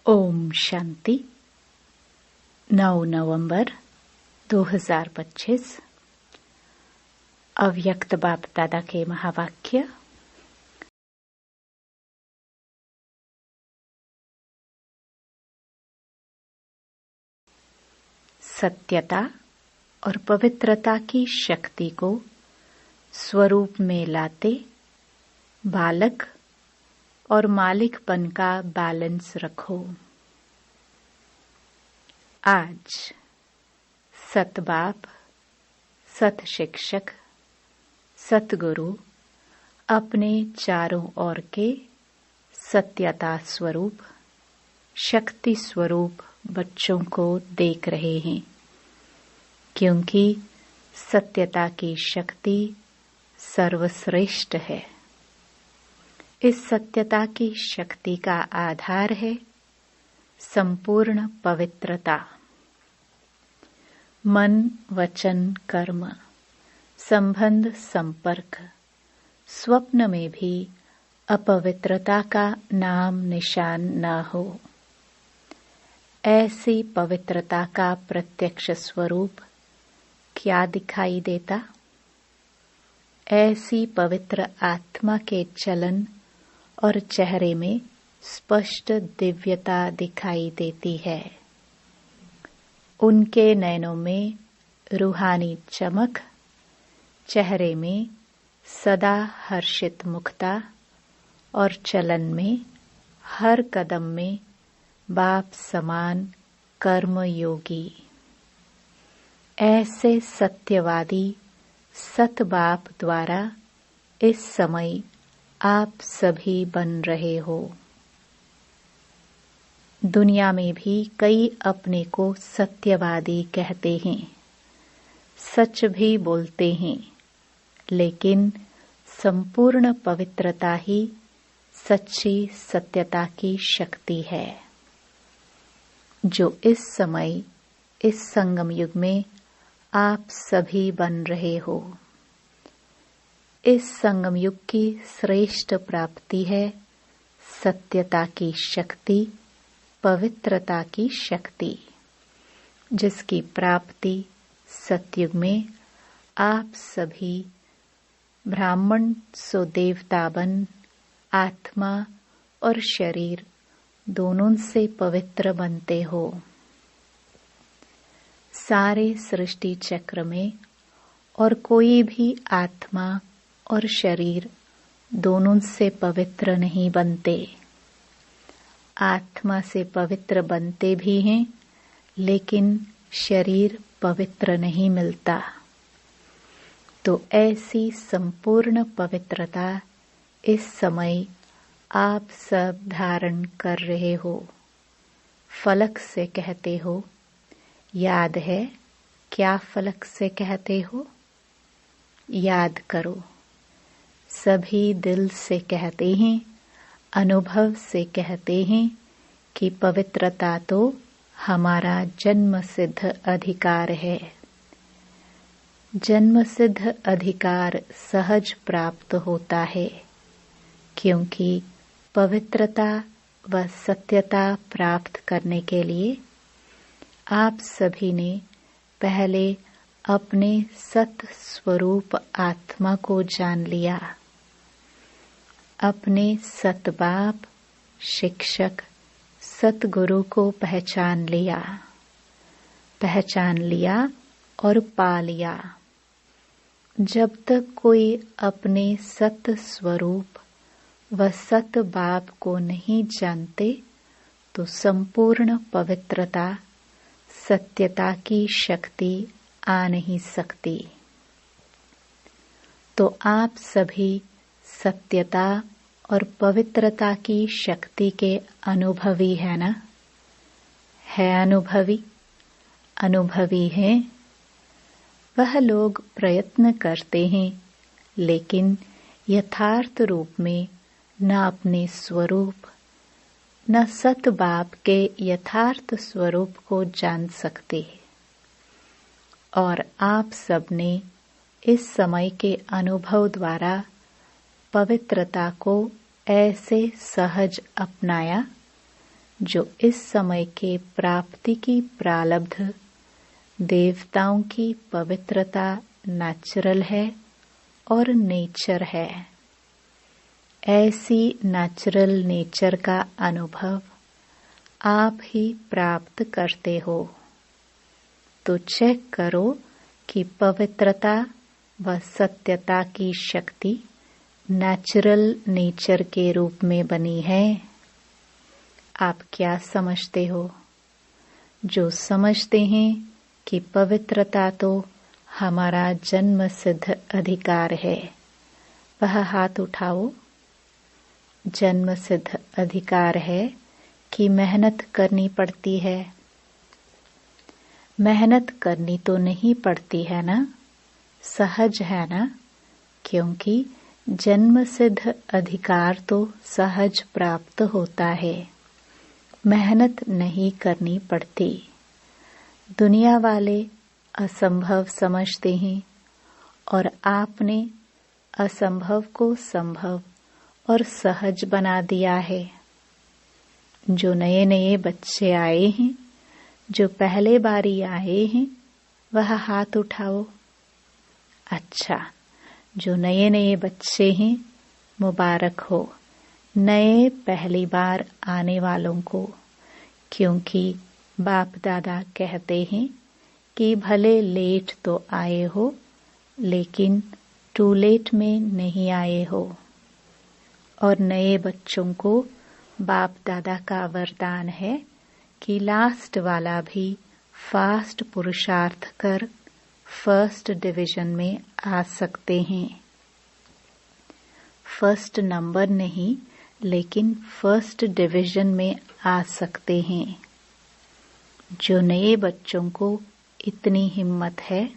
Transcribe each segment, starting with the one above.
ओम शांति। 9 नवंबर 2025 अव्यक्त बाप दादा के महावाक्य। सत्यता और पवित्रता की शक्ति को स्वरूप में लाते बालक और मालिकपन का बैलेंस रखो। आज सत बाप, सत शिक्षक, सतगुरु अपने चारों ओर के सत्यता स्वरूप, शक्ति स्वरूप बच्चों को देख रहे हैं, क्योंकि सत्यता की शक्ति सर्वश्रेष्ठ है। इस सत्यता की शक्ति का आधार है संपूर्ण पवित्रता। मन, वचन, कर्म, संबंध, संपर्क, स्वप्न में भी अपवित्रता का नाम निशान न हो। ऐसी पवित्रता का प्रत्यक्ष स्वरूप क्या दिखाई देता? ऐसी पवित्र आत्मा के चलन और चेहरे में स्पष्ट दिव्यता दिखाई देती है। उनके नैनों में रूहानी चमक, चेहरे में सदा हर्षित मुखता और चलन में हर कदम में बाप समान कर्म योगी। ऐसे सत्यवादी सत बाप द्वारा इस समय आप सभी बन रहे हो। दुनिया में भी कई अपने को सत्यवादी कहते हैं, सच भी बोलते हैं, लेकिन संपूर्ण पवित्रता ही सच्ची सत्यता की शक्ति है, जो इस समय इस संगम युग में आप सभी बन रहे हो। इस संगम युग की श्रेष्ठ प्राप्ति है सत्यता की शक्ति, पवित्रता की शक्ति, जिसकी प्राप्ति सतयुग में आप सभी ब्राह्मण सो देवता बन आत्मा और शरीर दोनों से पवित्र बनते हो। सारे सृष्टि चक्र में और कोई भी आत्मा और शरीर दोनों से पवित्र नहीं बनते। आत्मा से पवित्र बनते भी हैं, लेकिन शरीर पवित्र नहीं मिलता। तो ऐसी संपूर्ण पवित्रता इस समय आप सब धारण कर रहे हो। फलक से कहते हो, याद है क्या फलक से कहते हो? याद करो। सभी दिल से कहते हैं, अनुभव से कहते हैं कि पवित्रता तो हमारा जन्म सिद्ध अधिकार है। जन्म सिद्ध अधिकार सहज प्राप्त होता है, क्योंकि पवित्रता व सत्यता प्राप्त करने के लिए आप सभी ने पहले अपने सत स्वरूप आत्मा को जान लिया। अपने सत बाप, शिक्षक, सतगुरु को पहचान लिया और पा लिया। जब तक कोई अपने सत स्वरूप व सत बाप को नहीं जानते, तो संपूर्ण पवित्रता, सत्यता की शक्ति आ नहीं सकती। तो आप सभी सत्यता और पवित्रता की शक्ति के अनुभवी है ना? है अनुभवी हैं। वह लोग प्रयत्न करते हैं, लेकिन यथार्थ रूप में न अपने स्वरूप, न सत बाप के यथार्थ स्वरूप को जान सकते। और आप सबने इस समय के अनुभव द्वारा पवित्रता को ऐसे सहज अपनाया जो इस समय के प्राप्ति की प्रारब्ध, देवताओं की पवित्रता नेचुरल है और नेचर है। ऐसी नेचुरल नेचर का अनुभव आप ही प्राप्त करते हो। तो चेक करो कि पवित्रता व सत्यता की शक्ति नेचुरल नेचर के रूप में बनी है। आप क्या समझते हो? जो समझते हैं कि पवित्रता तो हमारा जन्म सिद्ध अधिकार है, वह हाथ उठाओ। जन्म सिद्ध अधिकार है कि मेहनत करनी पड़ती है? मेहनत करनी तो नहीं पड़ती है ना, सहज है ना, क्योंकि जन्म सिद्ध अधिकार तो सहज प्राप्त होता है, मेहनत नहीं करनी पड़ती। दुनिया वाले असंभव समझते हैं और आपने असंभव को संभव और सहज बना दिया है। जो नए नए बच्चे आए हैं, जो पहले बारी आए हैं, वह हाथ उठाओ। अच्छा, जो नए नए बच्चे हैं, मुबारक हो नए पहली बार आने वालों को, क्योंकि बाप दादा कहते हैं कि भले लेट तो आए हो, लेकिन टू लेट में नहीं आए हो। और नए बच्चों को बाप दादा का वरदान है कि लास्ट वाला भी फास्ट पुरुषार्थ कर फर्स्ट डिवीजन में आ सकते हैं। फर्स्ट नंबर नहीं, लेकिन फर्स्ट डिवीजन में आ सकते हैं। जो नए बच्चों को इतनी हिम्मत है,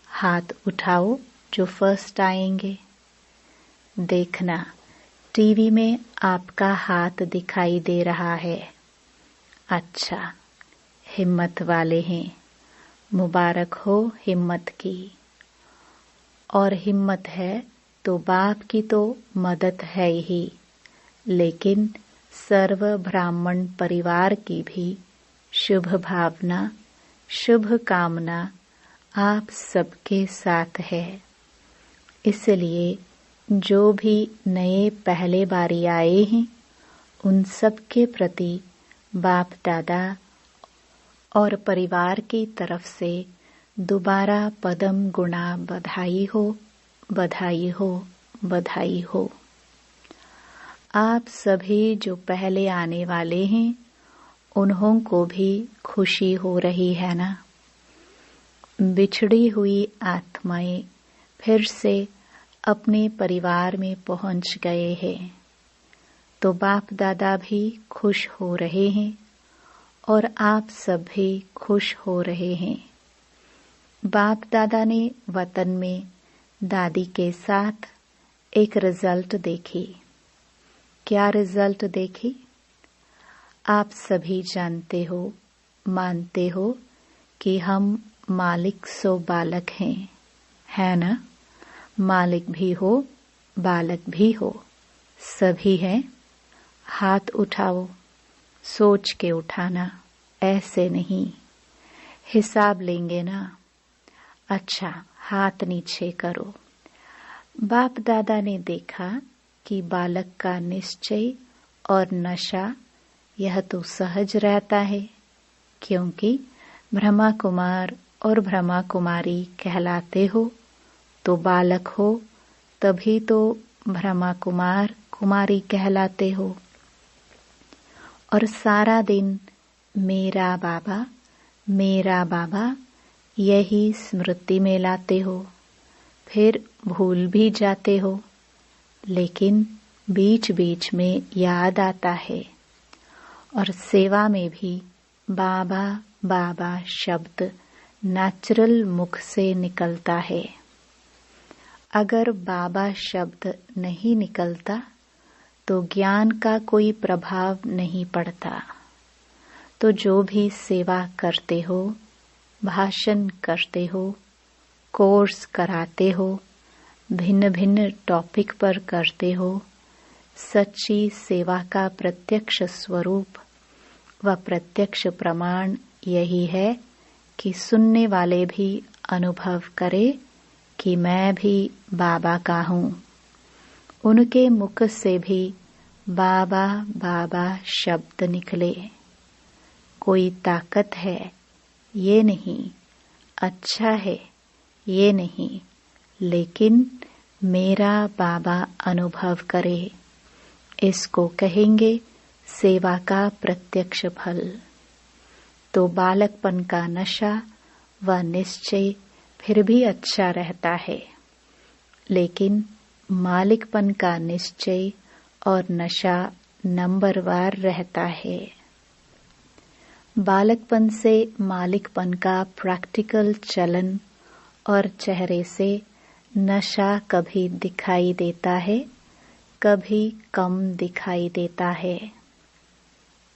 हाथ उठाओ जो फर्स्ट आएंगे। देखना, टीवी में आपका हाथ दिखाई दे रहा है। अच्छा, हिम्मत वाले हैं, मुबारक हो हिम्मत की। और हिम्मत है तो बाप की तो मदद है ही, लेकिन सर्व ब्राह्मण परिवार की भी शुभ भावना, शुभ कामना आप सबके साथ है। इसलिए जो भी नए पहले बारी आए हैं, उन सब के प्रति बाप दादा और परिवार की तरफ से दोबारा पदम गुणा बधाई हो, बधाई हो, बधाई हो। आप सभी जो पहले आने वाले हैं, उन्हों को भी खुशी हो रही है ना। बिछड़ी हुई आत्माएं फिर से अपने परिवार में पहुंच गए हैं, तो बाप दादा भी खुश हो रहे हैं और आप सब भी खुश हो रहे हैं। बाप दादा ने वतन में दादी के साथ एक रिजल्ट देखी। क्या रिजल्ट देखी? आप सभी जानते हो, मानते हो कि हम मालिक सो बालक हैं, है ना? मालिक भी हो, बालक भी हो, सभी हैं। हाथ उठाओ, सोच के उठाना, ऐसे नहीं। हिसाब लेंगे ना। अच्छा, हाथ नीचे करो। बाप दादा ने देखा कि बालक का निश्चय और नशा यह तो सहज रहता है, क्योंकि ब्रह्मा कुमार और ब्रह्मा कुमारी कहलाते हो, तो बालक हो तभी तो ब्रह्मा कुमार कुमारी कहलाते हो। और सारा दिन मेरा बाबा यही स्मृति में लाते हो, फिर भूल भी जाते हो, लेकिन बीच बीच में याद आता है। और सेवा में भी बाबा बाबा शब्द नेचुरल मुख से निकलता है। अगर बाबा शब्द नहीं निकलता तो ज्ञान का कोई प्रभाव नहीं पड़ता। तो जो भी सेवा करते हो, भाषण करते हो, कोर्स कराते हो, भिन्न भिन्न टॉपिक पर करते हो, सच्ची सेवा का प्रत्यक्ष स्वरूप वह प्रत्यक्ष प्रमाण यही है कि सुनने वाले भी अनुभव करे कि मैं भी बाबा का हूँ। उनके मुख से भी बाबा बाबा शब्द निकले। कोई ताकत है ये नहीं, अच्छा है ये नहीं, लेकिन मेरा बाबा अनुभव करे। इसको कहेंगे सेवा का प्रत्यक्ष फल। तो बालकपन का नशा व निश्चय फिर भी अच्छा रहता है, लेकिन मालिकपन का निश्चय और नशा नंबरवार रहता है। बालकपन से मालिकपन का प्रैक्टिकल चलन और चेहरे से नशा कभी दिखाई देता है, कभी कम दिखाई देता है।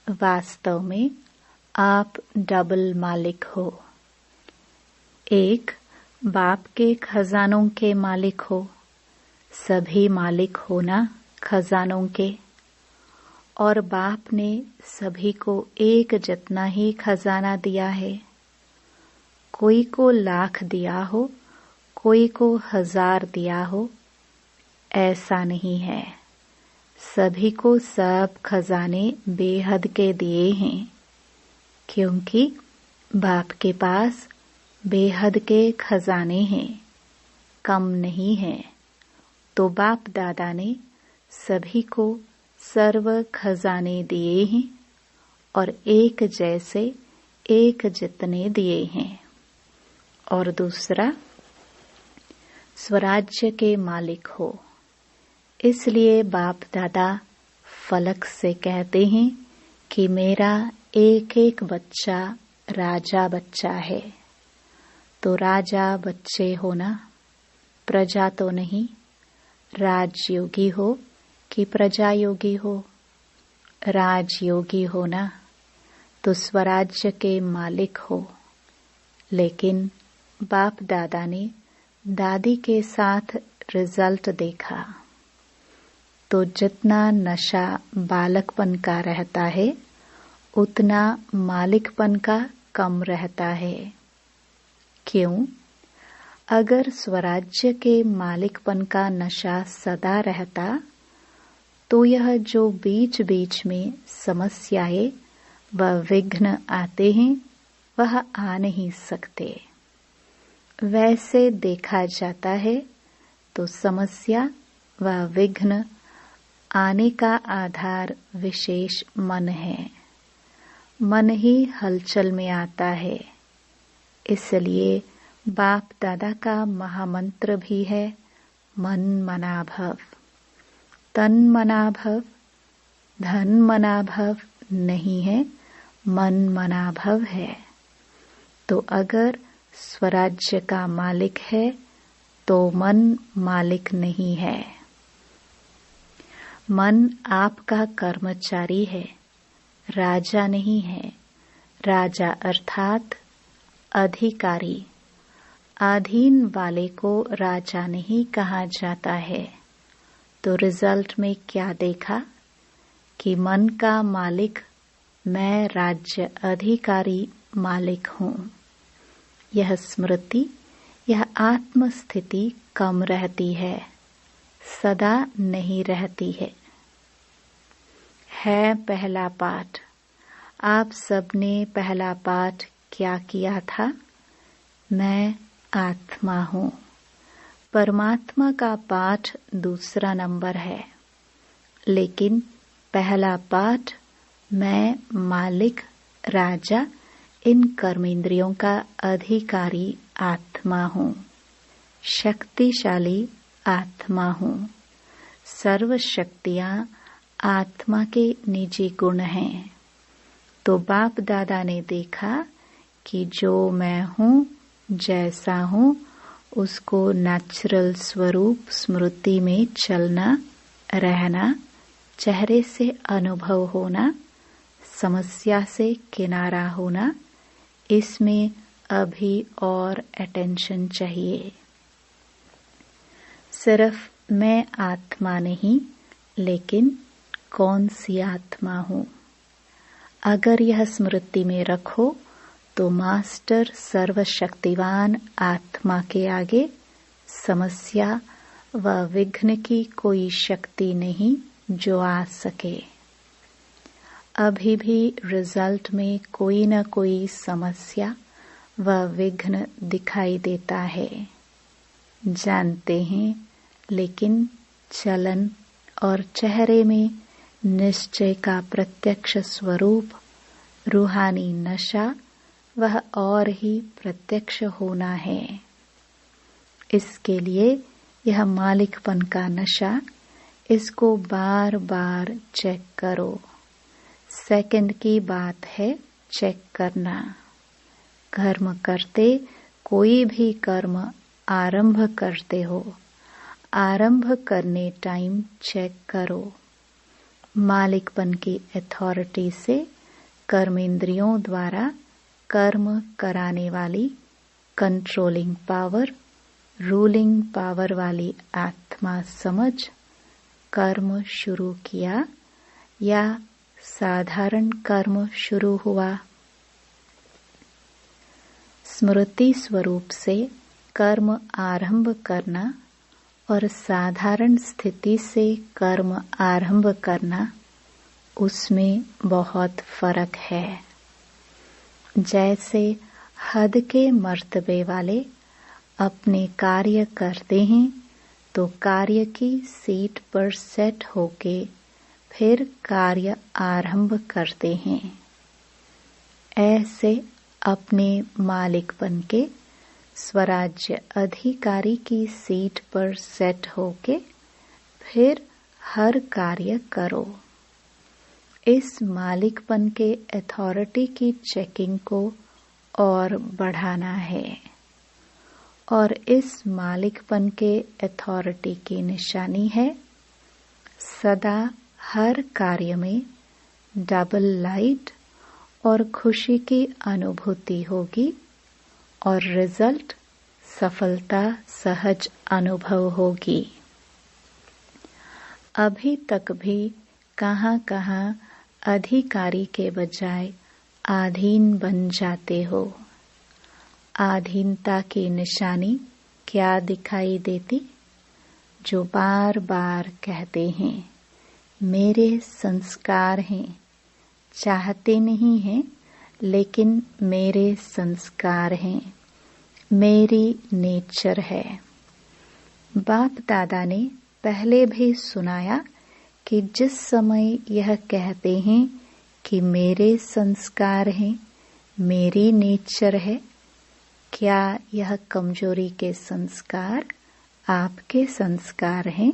वास्तव में आप डबल मालिक हो। एक, बाप के खजानों के मालिक हो। सभी मालिक हो ना खजानों के। और बाप ने सभी को एक जितना ही खजाना दिया है। कोई को लाख दिया हो, कोई को 1000 दिया हो, ऐसा नहीं है। सभी को सब खजाने बेहद के दिए हैं, क्योंकि बाप के पास बेहद के खजाने हैं, कम नहीं है। तो बाप दादा ने सभी को सर्व खजाने दिए हैं और एक जैसे एक जितने दिए हैं। और दूसरा, स्वराज्य के मालिक हो। इसलिए बाप दादा फलक से कहते हैं कि मेरा एक एक बच्चा राजा बच्चा है। तो राजा बच्चे हो ना, प्रजा तो नहीं। राजयोगी हो कि प्रजा योगी हो? राजयोगी हो ना, तो स्वराज्य के मालिक हो। लेकिन बाप दादा ने दादी के साथ रिजल्ट देखा। तो जितना नशा बालकपन का रहता है, उतना मालिकपन का कम रहता है। क्यों? अगर स्वराज्य के मालिकपन का नशा सदा रहता, तो यह जो बीच बीच में समस्याएं व विघ्न आते हैं, वह आ नहीं सकते। वैसे देखा जाता है तो समस्या व विघ्न आने का आधार विशेष मन है। मन ही हलचल में आता है। इसलिए बाप दादा का महामंत्र भी है मन मना भव। तन मना भव, धन मना भव नहीं है, मन मना भव है। तो अगर स्वराज्य का मालिक है तो मन मालिक नहीं है। मन आपका कर्मचारी है, राजा नहीं है। राजा अर्थात अधिकारी। अधीन वाले को राजा नहीं कहा जाता है। तो रिजल्ट में क्या देखा कि मन का मालिक मैं राज्य अधिकारी मालिक हूँ। यह स्मृति, यह आत्मस्थिति कम रहती है, सदा नहीं रहती है। पहला पाठ। आप सबने पहला पाठ क्या किया था? मैं आत्मा हूँ। परमात्मा का पाठ दूसरा नंबर है, लेकिन पहला पाठ मैं मालिक, राजा, इन कर्मेंद्रियों का अधिकारी आत्मा हूँ। शक्तिशाली आत्मा हूँ। सर्व शक्तियाँ आत्मा के निजी गुण हैं। तो बाप दादा ने देखा कि जो मैं हूँ, जैसा हूँ, उसको नेचुरल स्वरूप स्मृति में चलना, रहना, चेहरे से अनुभव होना, समस्या से किनारा होना, इसमें अभी और अटेंशन चाहिए। सिर्फ मैं आत्मा नहीं, लेकिन कौन सी आत्मा हूँ? अगर यह स्मृति में रखो तो मास्टर सर्वशक्तिवान आत्मा के आगे समस्या व विघ्न की कोई शक्ति नहीं जो आ सके। अभी भी रिजल्ट में कोई न कोई समस्या व विघ्न दिखाई देता है, जानते हैं, लेकिन चलन और चेहरे में निश्चय का प्रत्यक्ष स्वरूप रूहानी नशा वह और ही प्रत्यक्ष होना है। इसके लिए यह मालिकपन का नशा, इसको बार बार चेक करो। सेकंड की बात है चेक करना। कर्म करते, कोई भी कर्म आरंभ करते हो, आरंभ करने टाइम चेक करो। मालिकपन की अथॉरिटी से कर्मेंद्रियों द्वारा कर्म कराने वाली कंट्रोलिंग पावर, रूलिंग पावर वाली आत्मा समझ कर्म शुरू किया या साधारण कर्म शुरू हुआ। स्मृति स्वरूप से कर्म आरंभ करना और साधारण स्थिति से कर्म आरंभ करना, उसमें बहुत फर्क है। जैसे हद के मर्तबे वाले अपने कार्य करते हैं तो कार्य की सीट पर सेट होके फिर कार्य आरंभ करते हैं। ऐसे अपने मालिकपन के स्वराज्य अधिकारी की सीट पर सेट होके फिर हर कार्य करो। इस मालिकपन के अथॉरिटी की चेकिंग को और बढ़ाना है और इस मालिकपन के अथॉरिटी की निशानी है सदा हर कार्य में डबल लाइट और खुशी की अनुभूति होगी और रिजल्ट सफलता सहज अनुभव होगी। अभी तक भी कहां-कहां अधिकारी के बजाय आधीन बन जाते हो। आधीनता की निशानी क्या दिखाई देती? जो बार बार कहते हैं मेरे संस्कार हैं, चाहते नहीं हैं लेकिन मेरे संस्कार हैं, मेरी नेचर है। बाप दादा ने पहले भी सुनाया कि जिस समय यह कहते हैं कि मेरे संस्कार हैं, मेरी नेचर है, क्या यह कमजोरी के संस्कार आपके संस्कार हैं,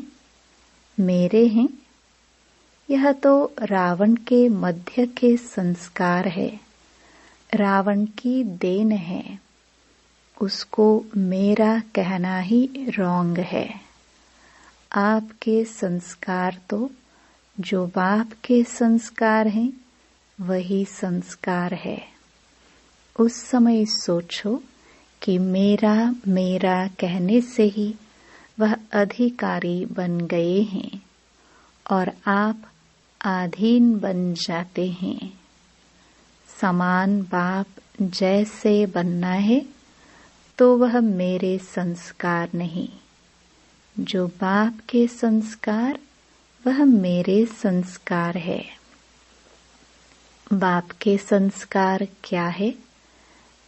मेरे हैं? यह तो रावण के मध्य के संस्कार है, रावण की देन है, उसको मेरा कहना ही रॉन्ग है। आपके संस्कार तो जो बाप के संस्कार हैं वही संस्कार है। उस समय सोचो कि मेरा मेरा कहने से ही वह अधिकारी बन गए हैं और आप अधीन बन जाते हैं। समान बाप जैसे बनना है तो वह मेरे संस्कार नहीं, जो बाप के संस्कार वह मेरे संस्कार है। बाप के संस्कार क्या है?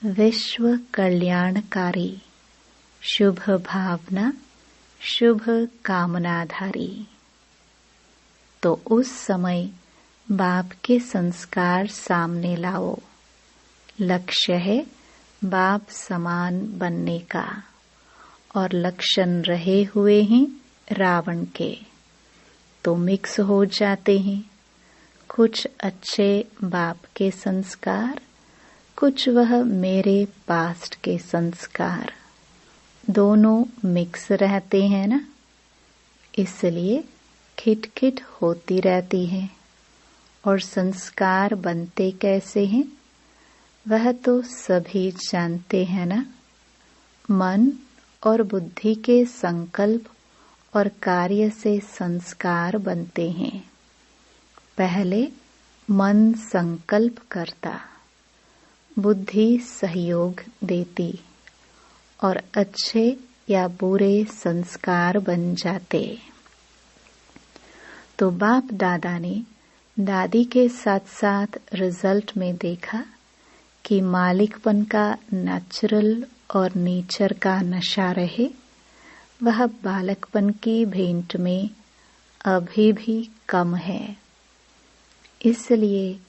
विश्व कल्याणकारी, शुभ भावना, शुभ कामनाधारी। तो उस समय बाप के संस्कार सामने लाओ। लक्ष्य है बाप समान बनने का और लक्षण रहे हुए हैं रावण के, तो मिक्स हो जाते हैं। कुछ अच्छे बाप के संस्कार, कुछ वह मेरे पास्ट के संस्कार, दोनों मिक्स रहते हैं ना, इसलिए खिटखिट होती रहती है। और संस्कार बनते कैसे हैं वह तो सभी जानते हैं ना। मन और बुद्धि के संकल्प और कार्य से संस्कार बनते हैं। पहले मन संकल्प करता, बुद्धि सहयोग देती और अच्छे या बुरे संस्कार बन जाते। तो बाप दादा ने दादी के साथ साथ रिजल्ट में देखा कि मालिकपन का नेचुरल और नेचर का नशा रहे, वह बालकपन की भेंट में अभी भी कम है। इसलिए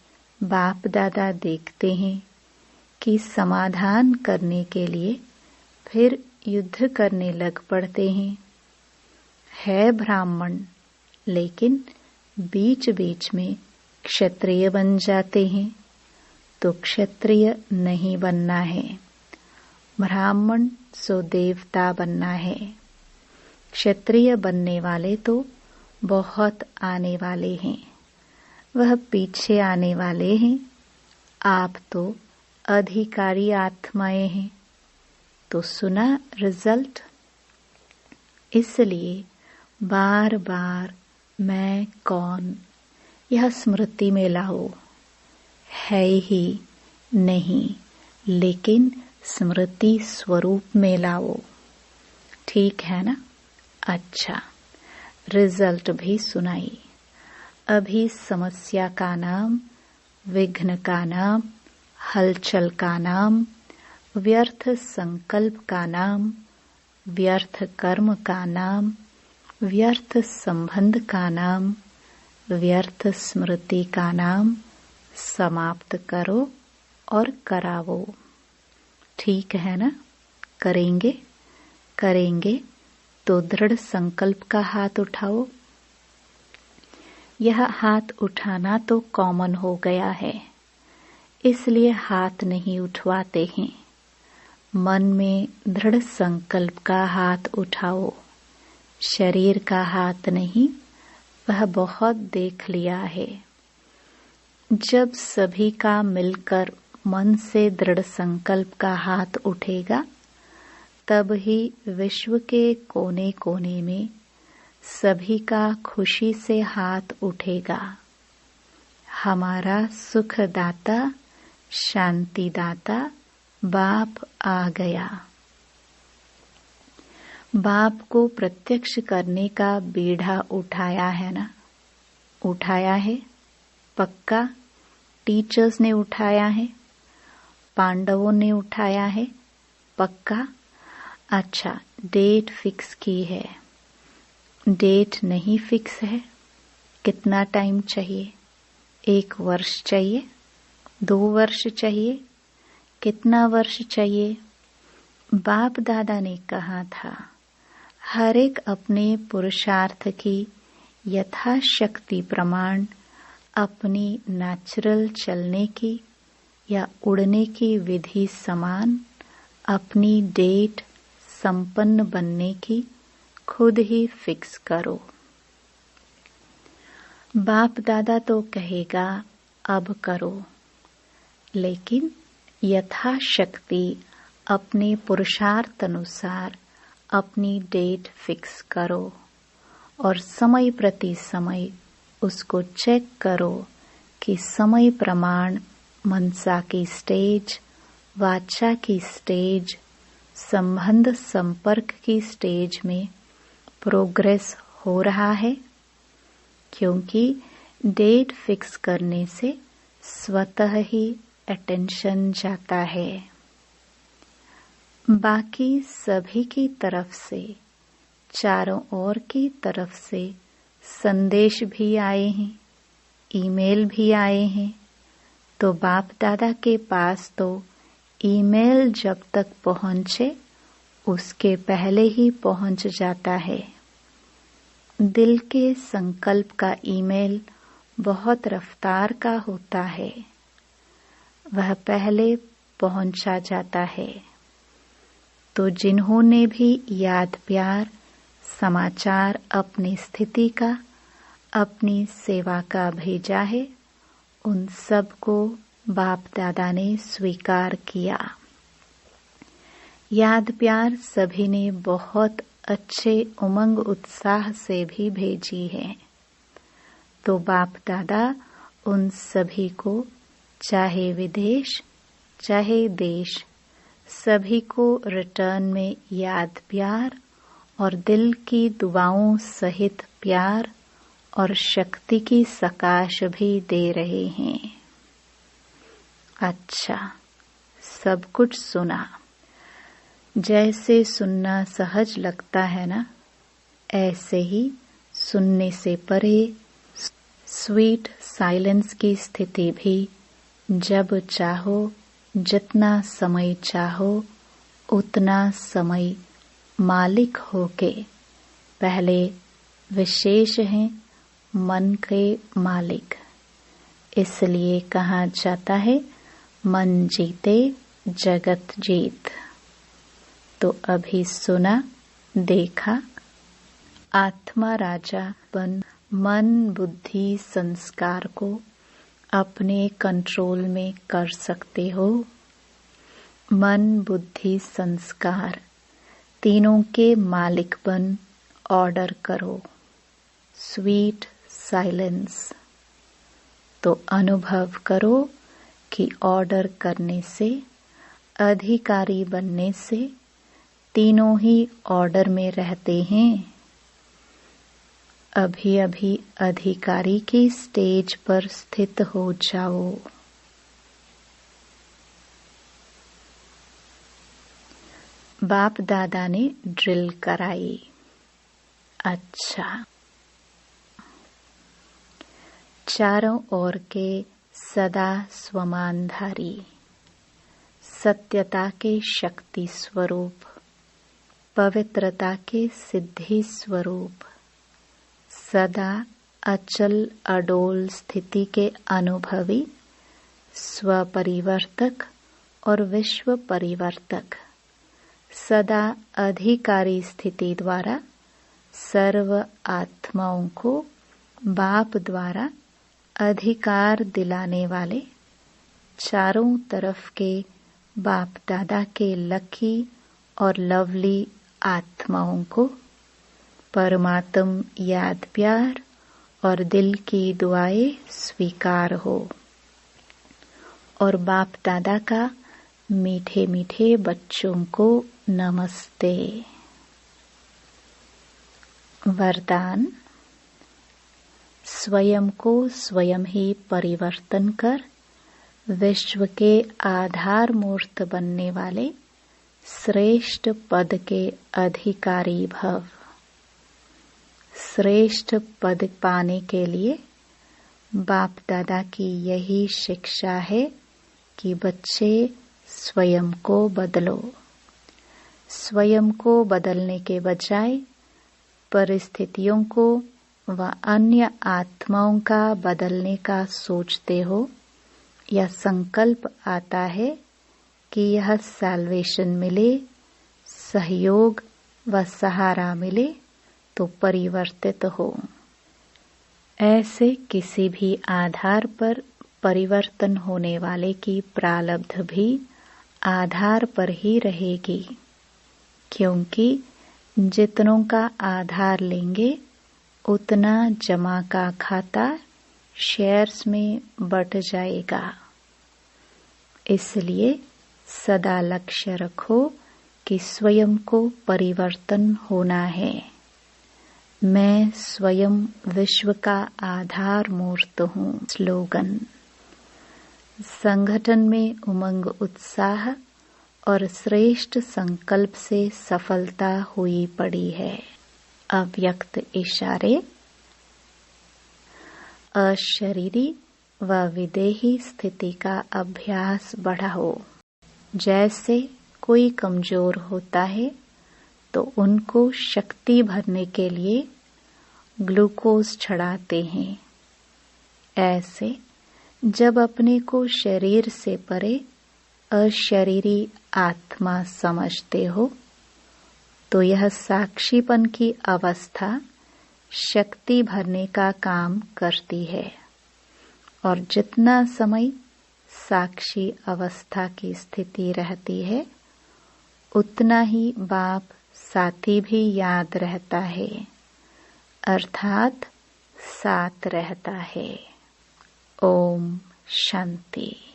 बाप दादा देखते हैं कि समाधान करने के लिए फिर युद्ध करने लग पड़ते हैं। है ब्राह्मण, लेकिन बीच बीच में क्षत्रिय बन जाते हैं, तो क्षत्रिय नहीं बनना है। ब्राह्मण सो देवता बनना है। क्षत्रिय बनने वाले तो बहुत आने वाले हैं, वह पीछे आने वाले हैं। आप तो अधिकारी आत्माएं हैं। तो सुना रिजल्ट। इसलिए बार बार मैं कौन यह स्मृति में लाओ। है ही नहीं, लेकिन स्मृति स्वरूप में लाओ। ठीक है ना? अच्छा, रिजल्ट भी सुनाई। अभी समस्या का नाम, विघ्न का नाम, हलचल का नाम, व्यर्थ संकल्प का नाम, व्यर्थ कर्म का नाम, व्यर्थ संबंध का नाम, व्यर्थ स्मृति का नाम समाप्त करो और करावो। ठीक है ना? करेंगे? करेंगे तो दृढ़ संकल्प का हाथ उठाओ। यह हाथ उठाना तो कॉमन हो गया है, इसलिए हाथ नहीं उठवाते हैं। मन में दृढ़ संकल्प का हाथ उठाओ, शरीर का हाथ नहीं। वह बहुत देख लिया है। जब सभी का मिलकर मन से दृढ़ संकल्प का हाथ उठेगा, तब ही विश्व के कोने कोने में सभी का खुशी से हाथ उठेगा। हमारा सुखदाता, शांतिदाता बाप आ गया। बाप को प्रत्यक्ष करने का बीड़ा उठाया है ना? उठाया है पक्का। टीचर्स ने उठाया है, पांडवों ने उठाया है पक्का। अच्छा, डेट फिक्स की है? डेट नहीं फिक्स है। कितना टाइम चाहिए? 1 वर्ष चाहिए? 2 वर्ष चाहिए? कितना वर्ष चाहिए? बाप दादा ने कहा था, हर एक अपने पुरुषार्थ की यथाशक्ति प्रमाण अपनी नेचुरल चलने की या उड़ने की विधि समान अपनी डेट संपन्न बनने की खुद ही फिक्स करो। बाप दादा तो कहेगा अब करो, लेकिन यथाशक्ति अपने पुरुषार्थ अनुसार अपनी डेट फिक्स करो और समय प्रति समय उसको चेक करो कि समय प्रमाण मनसा की स्टेज, वाचा की स्टेज, संबंध संपर्क की स्टेज में प्रोग्रेस हो रहा है। क्योंकि डेट फिक्स करने से स्वतः ही अटेंशन जाता है। बाकी सभी की तरफ से, चारों ओर की तरफ से संदेश भी आए हैं, ईमेल भी आए हैं। तो बाप दादा के पास तो ईमेल जब तक पहुंचे उसके पहले ही पहुंच जाता है। दिल के संकल्प का ईमेल बहुत रफ्तार का होता है, वह पहले पहुंचा जाता है। तो जिन्होंने भी याद प्यार समाचार अपनी स्थिति का, अपनी सेवा का भेजा है, उन सबको बाप दादा ने स्वीकार किया। याद प्यार सभी ने बहुत अच्छे उमंग उत्साह से भी भेजी है। तो बाप दादा उन सभी को, चाहे विदेश चाहे देश, सभी को रिटर्न में याद प्यार और दिल की दुआओं सहित प्यार और शक्ति की सकाश भी दे रहे हैं। अच्छा, सब कुछ सुना। जैसे सुनना सहज लगता है ना, ऐसे ही सुनने से परे स्वीट साइलेंस की स्थिति भी जब चाहो, जितना समय चाहो, उतना समय मालिक होके, पहले विशेष हैं मन के मालिक। इसलिए कहा जाता है मन जीते जगत जीत। तो अभी सुना, देखा, आत्मा राजा बन मन बुद्धि संस्कार को अपने कंट्रोल में कर सकते हो। मन बुद्धि संस्कार तीनों के मालिक बन ऑर्डर करो स्वीट साइलेंस। तो अनुभव करो कि ऑर्डर करने से, अधिकारी बनने से तीनों ही ऑर्डर में रहते हैं। अभी अभी अधिकारी की स्टेज पर स्थित हो जाओ। बाप दादा ने ड्रिल कराई। अच्छा, चारों ओर के सदा स्वमानधारी, सत्यता के शक्ति स्वरूप, पवित्रता के सिद्धि स्वरूप, सदा अचल अडोल स्थिति के अनुभवी, स्वपरिवर्तक और विश्व परिवर्तक, सदा अधिकारी स्थिति द्वारा सर्व आत्माओं को बाप द्वारा अधिकार दिलाने वाले, चारों तरफ के बाप दादा के लकी और लवली आत्माओं को परमात्म याद प्यार और दिल की दुआएं स्वीकार हो। और बाप दादा का मीठे मीठे बच्चों को नमस्ते। वरदान, स्वयं को स्वयं ही परिवर्तन कर विश्व के आधार मूर्त बनने वाले श्रेष्ठ पद के अधिकारी भव। श्रेष्ठ पद पाने के लिए बाप दादा की यही शिक्षा है कि बच्चे स्वयं को बदलो। स्वयं को बदलने के बजाय परिस्थितियों को व अन्य आत्माओं का बदलने का सोचते हो या संकल्प आता है कि यह सैल्वेशन मिले, सहयोग व सहारा मिले तो परिवर्तित हो। ऐसे किसी भी आधार पर परिवर्तन होने वाले की प्रारब्ध भी आधार पर ही रहेगी, क्योंकि जितनों का आधार लेंगे उतना जमा का खाता शेयर्स में बट जाएगा। इसलिए सदा लक्ष्य रखो कि स्वयं को परिवर्तन होना है। मैं स्वयं विश्व का आधार मूर्त हूँ। स्लोगन, संगठन में उमंग उत्साह और श्रेष्ठ संकल्प से सफलता हुई पड़ी है। अव्यक्त इशारे, अशरीरी व विदेही स्थिति का अभ्यास बढ़ाओ। जैसे कोई कमजोर होता है तो उनको शक्ति भरने के लिए ग्लूकोज चढ़ाते हैं। ऐसे जब अपने को शरीर से परे अशरीरी आत्मा समझते हो तो यह साक्षीपन की अवस्था शक्ति भरने का काम करती है। और जितना समय साक्षी अवस्था की स्थिति रहती है उतना ही बाप साथी भी याद रहता है, अर्थात साथ रहता है। ओम शांति।